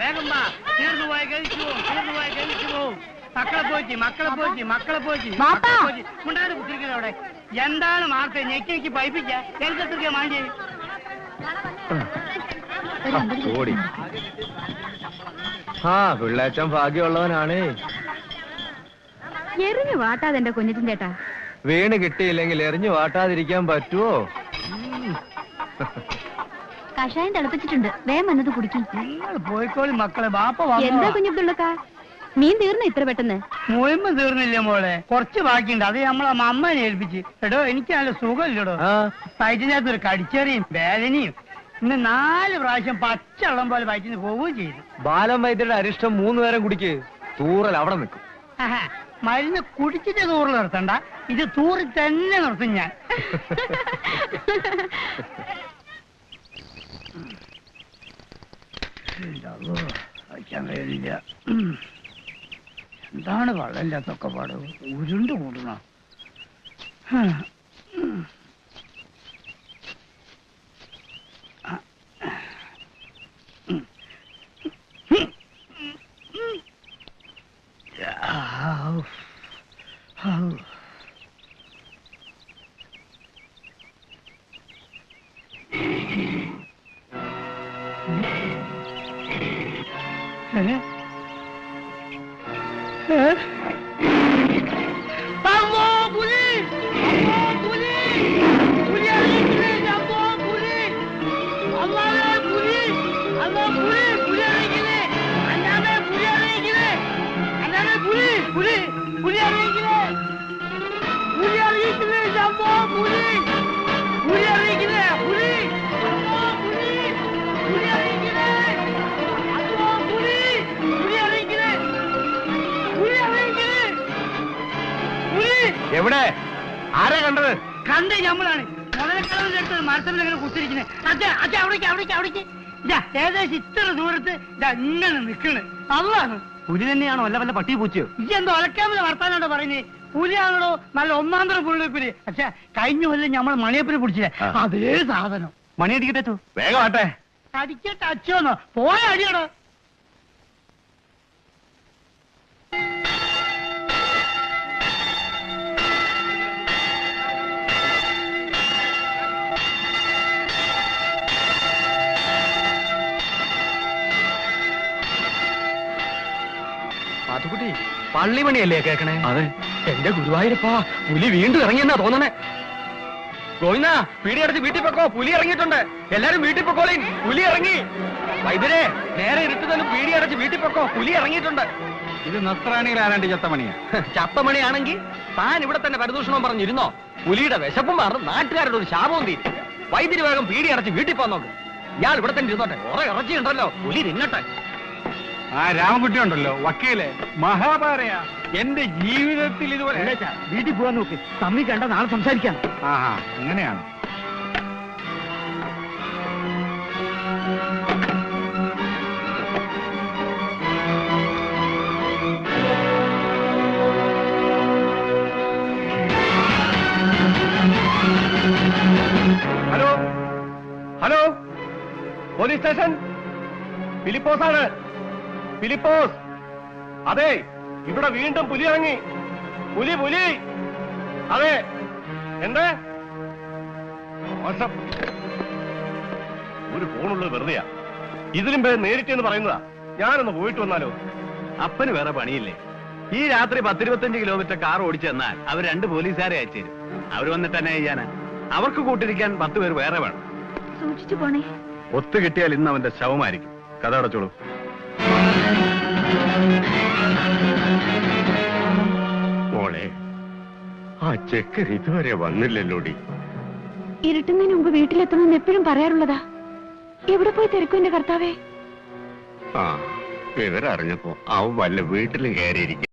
വേഗം വാ. തീർന്നു പോയി കഴിച്ചു പോവും. മക്കളെ പോയി മുണ്ടാട് കുത്തിരിക്കുന്നത് അവിടെ. എന്താണ് മാർത്തെ ഞെക്കി പൈപ്പിക്ക എനിക്കെത്തിരിക്കാ മാണ്ടി. പിള്ളേച്ചൻ ഭാഗ്യമുള്ളവനാണ്. എറിഞ്ഞു വാട്ടാതെ എന്റെ കുഞ്ഞിറ്റിൻ ചേട്ടാ. വീണ് കിട്ടിയില്ലെങ്കിൽ എറിഞ്ഞു വാട്ടാതിരിക്കാൻ പറ്റുമോ? കഷായം തിളപ്പിച്ചിട്ടുണ്ട്, വേഗം വന്നത് കുടിക്കും. പോയിക്കോളി മക്കളെ. ബാപ്പ എന്താ കുഞ്ഞബ്ദുള്ളക്കാ, മീൻ തീർന്നു ഇത്ര പെട്ടെന്ന്? മുയമ്പ് തീർന്നില്ല മോളെ, കുറച്ച് ബാക്കിയുണ്ട്. അത് നമ്മളെ അമ്മനെ ഏൽപ്പിച്ച്. എടോ എനിക്ക് നല്ല സുഖമില്ലടോ. വയറ്റിനകത്ത് ഒരു കടിച്ചെറിയും വേദനയും. ഇന്ന് 4 പ്രാവശ്യം പച്ചവെള്ളം പോലെ വയറ്റിന് പോവുകയും ചെയ്തു. ബാലം വൈദ്യരുടെ അരിഷ്ടം 3 നേരം കുടിക്ക്, തൂറൽ അവിടെ നിൽക്കും. മരുന്ന് കുടിച്ചിട്ട് തൂറിൽ നിർത്തണ്ട, ഇത് തൂറി തന്നെ നിർത്തും ഞാൻ. കഴിക്കാൻ കഴിയില്ല. എന്താണ് വെള്ളമില്ലാത്തൊക്കെ പാട്, ഉരുണ്ട് കൂടണ. എവിടെ? ആരാ കണ്ടത്? കണ്ട് നമ്മളാണ്. മുതലക്കളവിലെടുത്ത് മരത്തമ്മിൽ കുത്തിരിക്കുന്നത്. അവിടേക്ക് ഏകദേശം ഇത്ര ദൂരത്ത് ഇങ്ങനെ നിൽക്കണ്. അതാണ് പുലി തന്നെയാണോ അല്ല വല്ല പട്ടി പൂച്ചയോ? ഈ എന്തോ ഒലക്കാമെന്ന് വർത്താനാണോ പറയുന്നത്? പുലിയാണോ നല്ല ഒന്നാന്തര പുള്ളി. പക്ഷെ കഴിഞ്ഞ കൊല്ലം നമ്മൾ മണിയപ്പുരി പിടിച്ചില്ലേ, അതേ സാധനം. മണി അടിക്കട്ടെ, വേഗം ആട്ടെ. അടിക്കട്ടെ അച്ചോന്നോ, പോയ അടിയടോ. പാത്തുക്കുട്ടി, പള്ളിമണിയല്ലേ കേക്കണേ? അതെ. എന്റെ ഗുരുവായൂരപ്പാ, പുലി വീണ്ടും ഇറങ്ങിയെന്നാ തോന്നണേ. ഗോവിന്ദ, പീടിയടച്ച് വീട്ടിൽ പൊക്കോ, പുലി ഇറങ്ങിയിട്ടുണ്ട്. എല്ലാരും വീട്ടിൽ പൊക്കോളീൻ, പുലി ഇറങ്ങി. വൈദ്യരെ, നേരെ ഇരുട്ടുതലും പീടിയടച്ച് വീട്ടിൽ പൊക്കോ, പുലി ഇറങ്ങിയിട്ടുണ്ട്. ഇത് നസ്രാണിയിൽ ആരാണ്ട് ചത്തമണിയാ? ചത്തമണിയാണെങ്കിൽ താൻ ഇവിടെ തന്നെ പരിദൂഷണം പറഞ്ഞിരുന്നോ? പുലിയുടെ വിശപ്പും മാറും, നാട്ടുകാരുടെ ഒരു ശാപവും തീരും. വൈദ്യുതി വേഗം പീടിയടച്ച് വീട്ടിൽ പോന്നോക്ക്. ഇയാൾ ഇവിടെ തന്നെ ഇരുന്നോട്ടെ, കുറെ ഇറച്ചിയുണ്ടല്ലോ, പുലി തിന്നട്ടെ. ആ രാമൻകുട്ടി ഉണ്ടല്ലോ, വക്കീല് മഹാഭാരയാ. എന്റെ ജീവിതത്തിൽ ഇതുപോലെ. വീട്ടിൽ പോവാൻ നോക്ക്, തമ്മി കണ്ട നാളെ സംസാരിക്കാം. ആഹാ, അങ്ങനെയാണ്. Hello hello, police station. ഫിലിപ്പോസാണ്. ഫിലിപ്പോസ്, അതെ, ഇവിടെ വീണ്ടും പുലി ഇറങ്ങി. പുലി അതെ. എന്താ മോശം, ഒരു ഫോണുള്ളത് വെറുതെയാ. ഇതിലും പേര് നേരിട്ടെന്ന് പറയുന്നതാ. ഞാനൊന്ന് പോയിട്ട് വന്നാലോ? അപ്പന് വേറെ പണിയില്ലേ? ഈ രാത്രി 10-25 കിലോമീറ്റർ കാർ ഓടിച്ചു തന്നാൽ അവർ 2 പോലീസുകാരെ അയച്ചേരും. അവർ വന്നിട്ട് തന്നെ ചെയ്യാനാ? അവർക്ക് കൂട്ടിരിക്കാൻ 10 പേര് വേറെ വേണം. സൂക്ഷിച്ചു പോണേ. ഒത്തു കിട്ടിയാൽ ഇന്ന് അവന്റെ ശവമായിരിക്കും. കഥ അടച്ചോളൂ. മോളെ, ആ ചെക്കർ ഇതുവരെ വന്നില്ലല്ലോടി. ഇരുട്ടുന്നതിന് മുമ്പ് വീട്ടിലെത്തണമെന്ന് എപ്പോഴും പറയാറുള്ളതാ. എവിടെ പോയി തിരക്കും എന്റെ കർത്താവേ? വിവരം അറിഞ്ഞപ്പോ അവൻ വല്ല വീട്ടിലും കയറിയിരിക്കും.